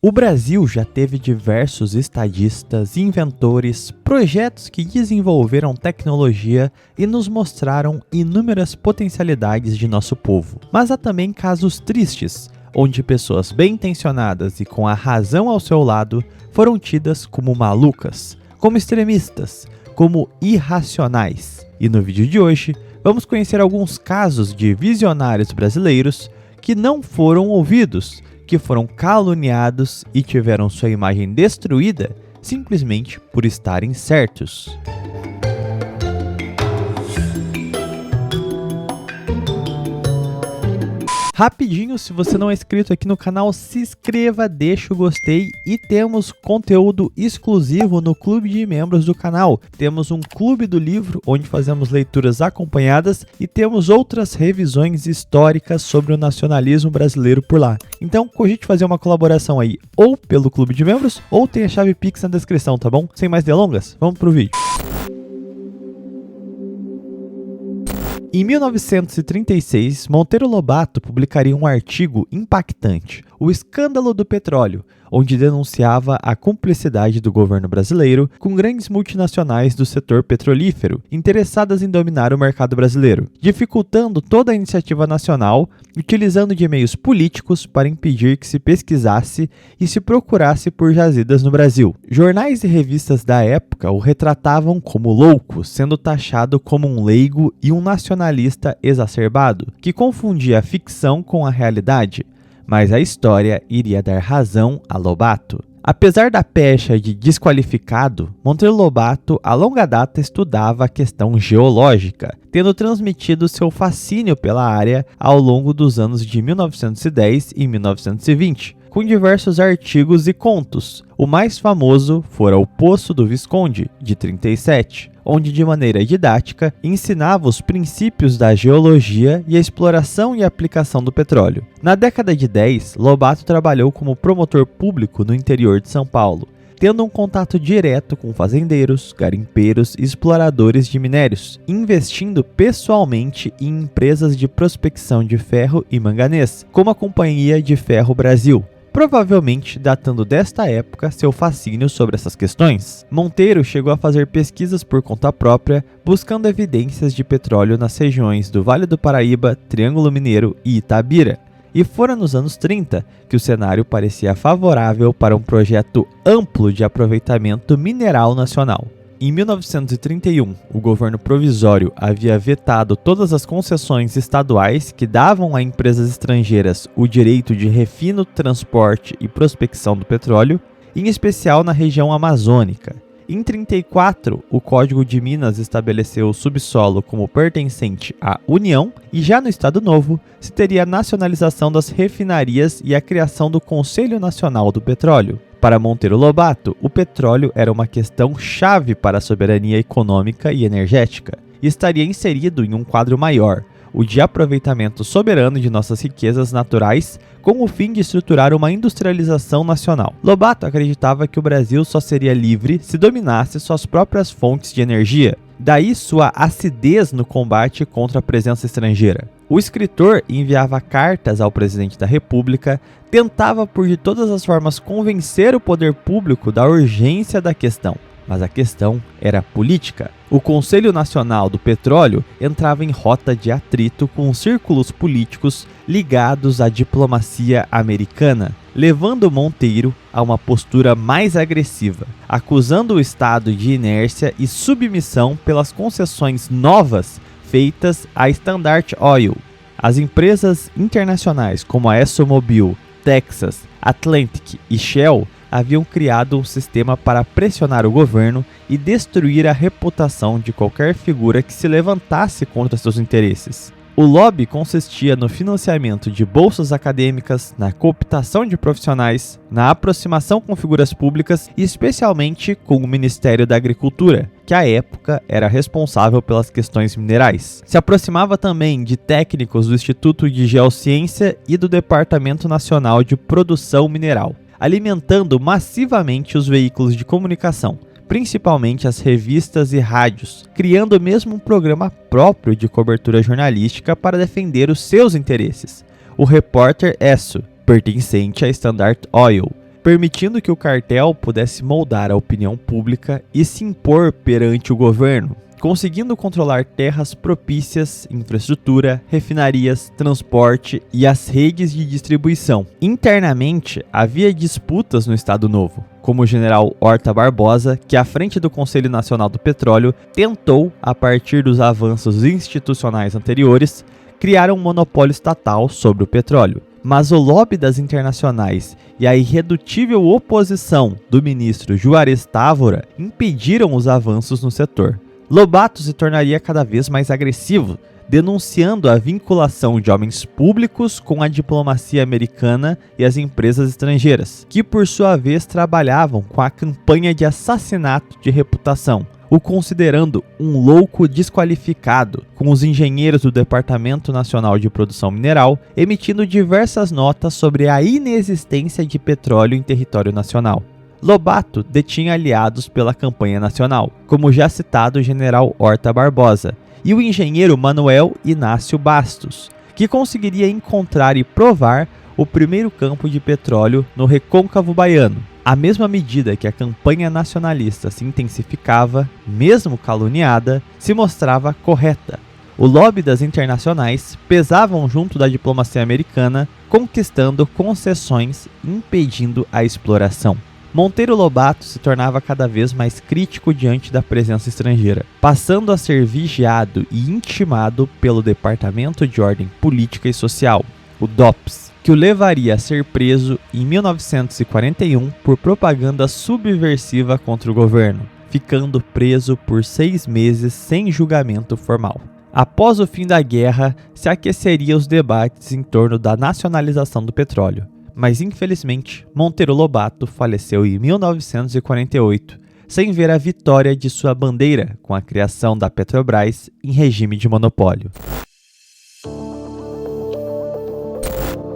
O Brasil já teve diversos estadistas, inventores, projetos que desenvolveram tecnologia e nos mostraram inúmeras potencialidades de nosso povo. Mas há também casos tristes, onde pessoas bem intencionadas e com a razão ao seu lado foram tidas como malucas, como extremistas, como irracionais. E no vídeo de hoje, vamos conhecer alguns casos de visionários brasileiros que não foram ouvidos, que foram caluniados e tiveram sua imagem destruída simplesmente por estarem certos. Rapidinho, se você não é inscrito aqui no canal, se inscreva, deixa o gostei e temos conteúdo exclusivo no clube de membros do canal. Temos um clube do livro, onde fazemos leituras acompanhadas e temos outras revisões históricas sobre o nacionalismo brasileiro por lá. Então, cogite fazer uma colaboração aí, ou pelo clube de membros, ou tem a chave Pix na descrição, tá bom? Sem mais delongas, vamos pro vídeo. Em 1936, Monteiro Lobato publicaria um artigo impactante, O Escândalo do Petróleo, onde denunciava a cumplicidade do governo brasileiro com grandes multinacionais do setor petrolífero, interessadas em dominar o mercado brasileiro, dificultando toda a iniciativa nacional, utilizando de meios políticos para impedir que se pesquisasse e se procurasse por jazidas no Brasil. Jornais e revistas da época o retratavam como louco, sendo taxado como um leigo e um nacionalista exacerbado, que confundia a ficção com a realidade. Mas a história iria dar razão a Lobato. Apesar da pecha de desqualificado, Monteiro Lobato a longa data estudava a questão geológica, tendo transmitido seu fascínio pela área ao longo dos anos de 1910 e 1920, com diversos artigos e contos. O mais famoso fora O Poço do Visconde, de 37, onde de maneira didática ensinava os princípios da geologia e a exploração e aplicação do petróleo. Na década de 10, Lobato trabalhou como promotor público no interior de São Paulo, tendo um contato direto com fazendeiros, garimpeiros e exploradores de minérios, investindo pessoalmente em empresas de prospecção de ferro e manganês, como a Companhia de Ferro Brasil, provavelmente datando desta época seu fascínio sobre essas questões. Monteiro chegou a fazer pesquisas por conta própria, buscando evidências de petróleo nas regiões do Vale do Paraíba, Triângulo Mineiro e Itabira. E fora nos anos 30 que o cenário parecia favorável para um projeto amplo de aproveitamento mineral nacional. Em 1931, o governo provisório havia vetado todas as concessões estaduais que davam a empresas estrangeiras o direito de refino, transporte e prospecção do petróleo, em especial na região amazônica. Em 34, o Código de Minas estabeleceu o subsolo como pertencente à União e já no Estado Novo se teria a nacionalização das refinarias e a criação do Conselho Nacional do Petróleo. Para Monteiro Lobato, o petróleo era uma questão chave para a soberania econômica e energética e estaria inserido em um quadro maior, o de aproveitamento soberano de nossas riquezas naturais com o fim de estruturar uma industrialização nacional. Lobato acreditava que o Brasil só seria livre se dominasse suas próprias fontes de energia, daí sua acidez no combate contra a presença estrangeira. O escritor enviava cartas ao presidente da República, tentava por de todas as formas convencer o poder público da urgência da questão. Mas a questão era política. O Conselho Nacional do Petróleo entrava em rota de atrito com círculos políticos ligados à diplomacia americana, levando Monteiro a uma postura mais agressiva, acusando o Estado de inércia e submissão pelas concessões novas feitas à Standard Oil. As empresas internacionais como a ExxonMobil, Texas, Atlantic e Shell haviam criado um sistema para pressionar o governo e destruir a reputação de qualquer figura que se levantasse contra seus interesses. O lobby consistia no financiamento de bolsas acadêmicas, na cooptação de profissionais, na aproximação com figuras públicas e especialmente com o Ministério da Agricultura, que à época era responsável pelas questões minerais. Se aproximava também de técnicos do Instituto de Geociência e do Departamento Nacional de Produção Mineral, alimentando massivamente os veículos de comunicação, principalmente as revistas e rádios, criando mesmo um programa próprio de cobertura jornalística para defender os seus interesses, o Repórter Esso, pertencente à Standard Oil, permitindo que o cartel pudesse moldar a opinião pública e se impor perante o governo, conseguindo controlar terras propícias, infraestrutura, refinarias, transporte e as redes de distribuição. Internamente, havia disputas no Estado Novo, como o general Horta Barbosa, que à frente do Conselho Nacional do Petróleo tentou, a partir dos avanços institucionais anteriores, criar um monopólio estatal sobre o petróleo. Mas o lobby das internacionais e a irredutível oposição do ministro Juarez Távora impediram os avanços no setor. Lobato se tornaria cada vez mais agressivo, denunciando a vinculação de homens públicos com a diplomacia americana e as empresas estrangeiras, que por sua vez trabalhavam com a campanha de assassinato de reputação, o considerando um louco desqualificado, com os engenheiros do Departamento Nacional de Produção Mineral emitindo diversas notas sobre a inexistência de petróleo em território nacional. Lobato detinha aliados pela campanha nacional, como já citado o general Horta Barbosa, e o engenheiro Manuel Inácio Bastos, que conseguiria encontrar e provar o primeiro campo de petróleo no Recôncavo Baiano. À mesma medida que a campanha nacionalista se intensificava, mesmo caluniada, se mostrava correta. O lobby das internacionais pesavam junto da diplomacia americana, conquistando concessões e impedindo a exploração. Monteiro Lobato se tornava cada vez mais crítico diante da presença estrangeira, passando a ser vigiado e intimado pelo Departamento de Ordem Política e Social, o DOPS, que o levaria a ser preso em 1941 por propaganda subversiva contra o governo, ficando preso por 6 meses sem julgamento formal. Após o fim da guerra, se aqueceriam os debates em torno da nacionalização do petróleo. Mas infelizmente, Monteiro Lobato faleceu em 1948, sem ver a vitória de sua bandeira com a criação da Petrobras em regime de monopólio.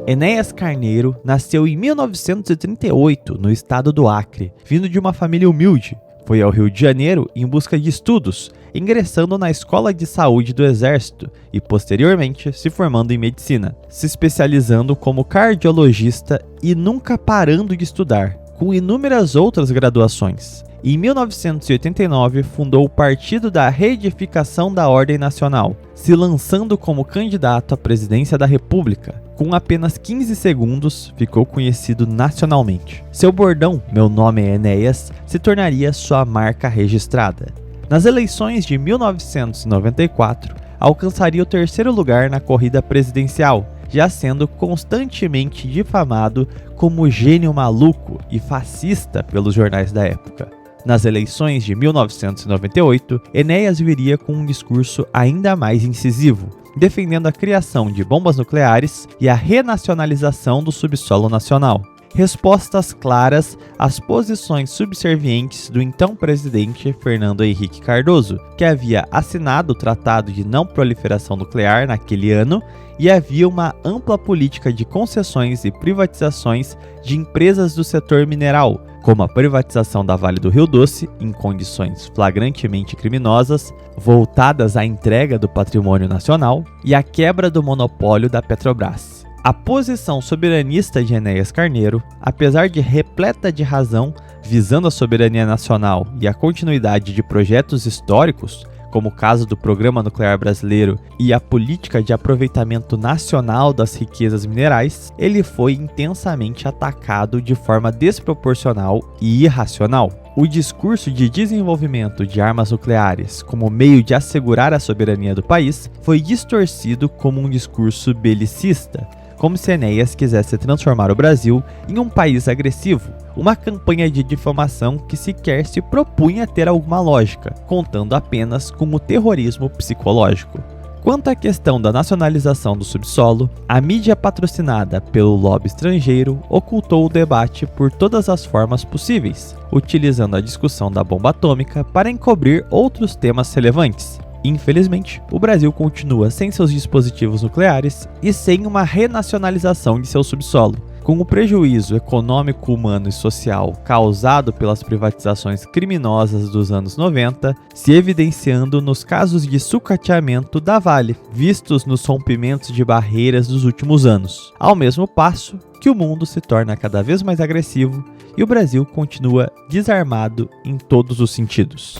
Enéas Carneiro nasceu em 1938 no estado do Acre, vindo de uma família humilde. Foi ao Rio de Janeiro em busca de estudos, ingressando na Escola de Saúde do Exército e, posteriormente, se formando em medicina, se especializando como cardiologista e nunca parando de estudar, com inúmeras outras graduações. Em 1989, fundou o Partido da Reedificação da Ordem Nacional, se lançando como candidato à presidência da República. Com apenas 15 segundos, ficou conhecido nacionalmente. Seu bordão, "Meu nome é Enéas", se tornaria sua marca registrada. Nas eleições de 1994, alcançaria o 3º lugar na corrida presidencial, já sendo constantemente difamado como gênio maluco e fascista pelos jornais da época. Nas eleições de 1998, Enéas viria com um discurso ainda mais incisivo, defendendo a criação de bombas nucleares e a renacionalização do subsolo nacional. Respostas claras às posições subservientes do então presidente Fernando Henrique Cardoso, que havia assinado o Tratado de Não Proliferação Nuclear naquele ano e havia uma ampla política de concessões e privatizações de empresas do setor mineral, como a privatização da Vale do Rio Doce, em condições flagrantemente criminosas, voltadas à entrega do patrimônio nacional e à quebra do monopólio da Petrobras. A posição soberanista de Enéas Carneiro, apesar de repleta de razão, visando a soberania nacional e a continuidade de projetos históricos, como o caso do Programa Nuclear Brasileiro e a política de aproveitamento nacional das riquezas minerais, ele foi intensamente atacado de forma desproporcional e irracional. O discurso de desenvolvimento de armas nucleares como meio de assegurar a soberania do país foi distorcido como um discurso belicista, como se Enéas quisesse transformar o Brasil em um país agressivo, uma campanha de difamação que sequer se propunha ter alguma lógica, contando apenas com o terrorismo psicológico. Quanto à questão da nacionalização do subsolo, a mídia patrocinada pelo lobby estrangeiro ocultou o debate por todas as formas possíveis, utilizando a discussão da bomba atômica para encobrir outros temas relevantes. Infelizmente, o Brasil continua sem seus dispositivos nucleares e sem uma renacionalização de seu subsolo, Com o prejuízo econômico, humano e social causado pelas privatizações criminosas dos anos 90, se evidenciando nos casos de sucateamento da Vale, vistos nos rompimentos de barreiras dos últimos anos, ao mesmo passo que o mundo se torna cada vez mais agressivo e o Brasil continua desarmado em todos os sentidos.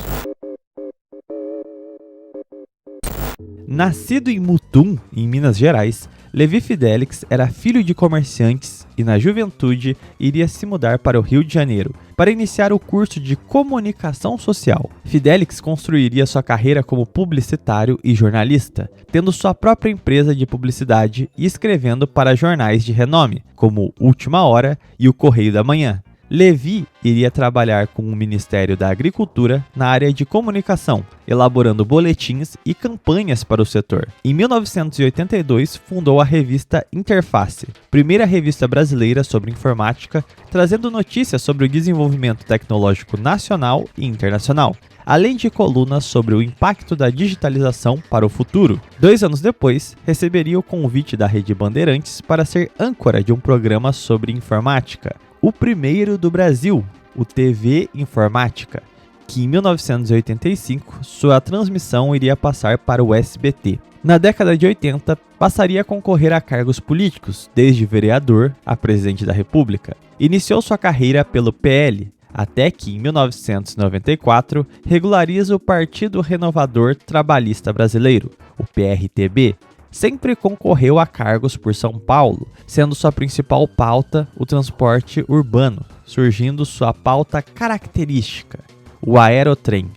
Nascido em Mutum, em Minas Gerais, Levi Fidelix era filho de comerciantes e, na juventude, iria se mudar para o Rio de Janeiro para iniciar o curso de comunicação social. Fidelix construiria sua carreira como publicitário e jornalista, tendo sua própria empresa de publicidade e escrevendo para jornais de renome, como Última Hora e o Correio da Manhã. Levi iria trabalhar com o Ministério da Agricultura na área de comunicação, elaborando boletins e campanhas para o setor. Em 1982, fundou a revista Interface, primeira revista brasileira sobre informática, trazendo notícias sobre o desenvolvimento tecnológico nacional e internacional, além de colunas sobre o impacto da digitalização para o futuro. 2 anos depois, receberia o convite da Rede Bandeirantes para ser âncora de um programa sobre informática, o primeiro do Brasil, o TV Informática, que em 1985 sua transmissão iria passar para o SBT. Na década de 80, passaria a concorrer a cargos políticos, desde vereador a presidente da República. Iniciou sua carreira pelo PL, até que, em 1994, regulariza o Partido Renovador Trabalhista Brasileiro, o PRTB. Sempre concorreu a cargos por São Paulo, sendo sua principal pauta o transporte urbano, surgindo sua pauta característica, o aerotrem.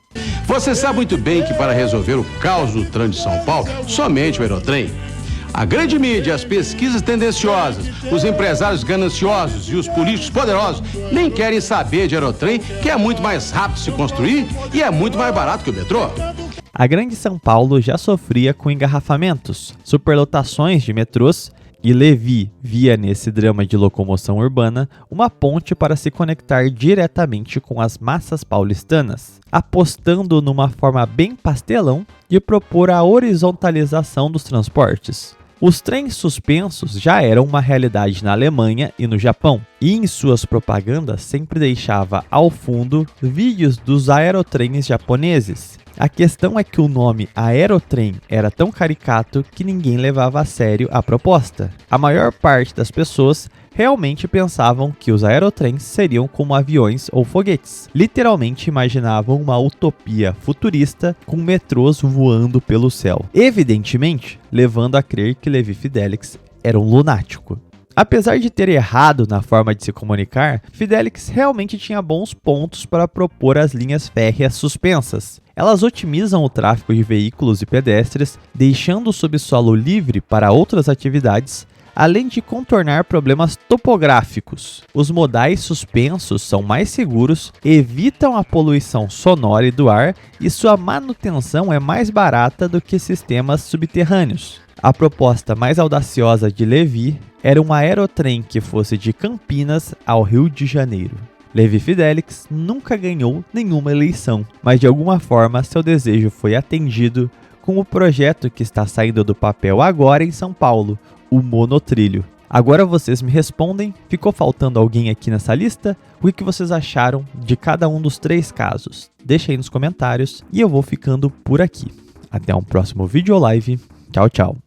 Você sabe muito bem que para resolver o caos do trânsito de São Paulo, somente o aerotrem. A grande mídia, as pesquisas tendenciosas, os empresários gananciosos e os políticos poderosos nem querem saber de aerotrem, que é muito mais rápido de se construir e é muito mais barato que o metrô. A Grande São Paulo já sofria com engarrafamentos, superlotações de metrôs, e Levi via nesse drama de locomoção urbana uma ponte para se conectar diretamente com as massas paulistanas, apostando numa forma bem pastelão de propor a horizontalização dos transportes. Os trens suspensos já eram uma realidade na Alemanha e no Japão, e em suas propagandas sempre deixava ao fundo vídeos dos aerotrens japoneses. A questão é que o nome aerotrem era tão caricato que ninguém levava a sério a proposta. A maior parte das pessoas realmente pensavam que os aerotrens seriam como aviões ou foguetes. Literalmente imaginavam uma utopia futurista com metrôs voando pelo céu. Evidentemente, levando a crer que Levi Fidelix era um lunático. Apesar de ter errado na forma de se comunicar, Fidelix realmente tinha bons pontos para propor as linhas férreas suspensas. Elas otimizam o tráfego de veículos e pedestres, deixando o subsolo livre para outras atividades, além de contornar problemas topográficos. Os modais suspensos são mais seguros, evitam a poluição sonora e do ar e sua manutenção é mais barata do que sistemas subterrâneos. A proposta mais audaciosa de Levi era um aerotrem que fosse de Campinas ao Rio de Janeiro. Levi Fidelix nunca ganhou nenhuma eleição, mas de alguma forma seu desejo foi atendido com o projeto que está saindo do papel agora em São Paulo, o monotrilho. Agora vocês me respondem, ficou faltando alguém aqui nessa lista? O que vocês acharam de cada um dos 3 casos? Deixa aí nos comentários e eu vou ficando por aqui. Até um próximo vídeo ou live. Tchau, tchau.